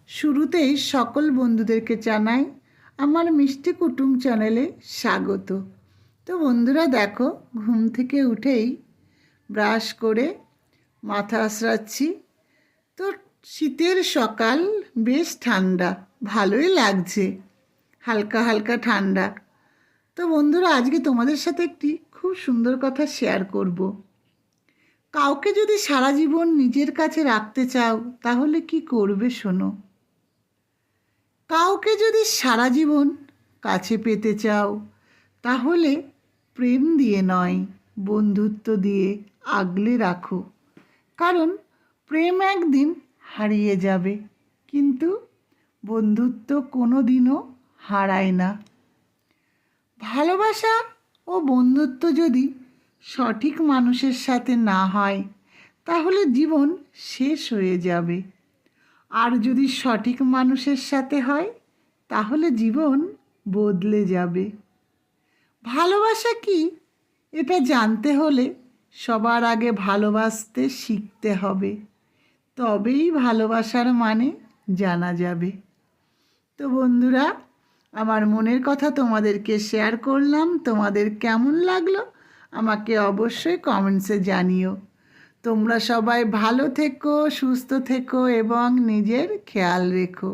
শুরুতেই সকল বন্ধুদেরকে জানাই আমার মিষ্টি কুটুম চ্যানেলে স্বাগত। তো বন্ধুরা দেখো, ঘুম থেকে উঠেই ব্রাশ করে মাথা আঁচড়াচ্ছি। তো শীতের সকাল, বেশ ঠান্ডা, ভালোই লাগছে, হালকা হালকা ঠান্ডা। তো বন্ধুরা, আজকে তোমাদের সাথে একটি খুব সুন্দর কথা শেয়ার করব। কাউকে যদি সারা জীবন নিজের কাছে রাখতে চাও তাহলে কি করবে শোনো। কাউকে যদি সারা জীবন কাছে পেতে চাও তাহলে প্রেম দিয়ে নয়, বন্ধুত্ব দিয়ে আগলে রাখো। কারণ প্রেম একদিন হারিয়ে যাবে, কিন্তু বন্ধুত্ব কোনো দিনও হারায় না। ভালোবাসা ও বন্ধুত্ব যদি সঠিক মানুষের সাথে না হয় তাহলে জীবন শেষ হয়ে যাবে, আর যদি সঠিক মানুষের সাথে হয় তাহলে জীবন বদলে যাবে। ভালোবাসা কি এটা জানতে হলে সবার আগে ভালোবাসতে শিখতে হবে, তবেই ভালোবাসার মানে জানা যাবে। তো বন্ধুরা, আমার মনের কথা তোমাদেরকে শেয়ার করলাম। তোমাদের কেমন লাগলো আমাকে অবশ্যই কমেন্টসে জানিও। তোমরা সবাই ভালো থেকো, সুস্থ থেকো এবং নিজের খেয়াল রেখো।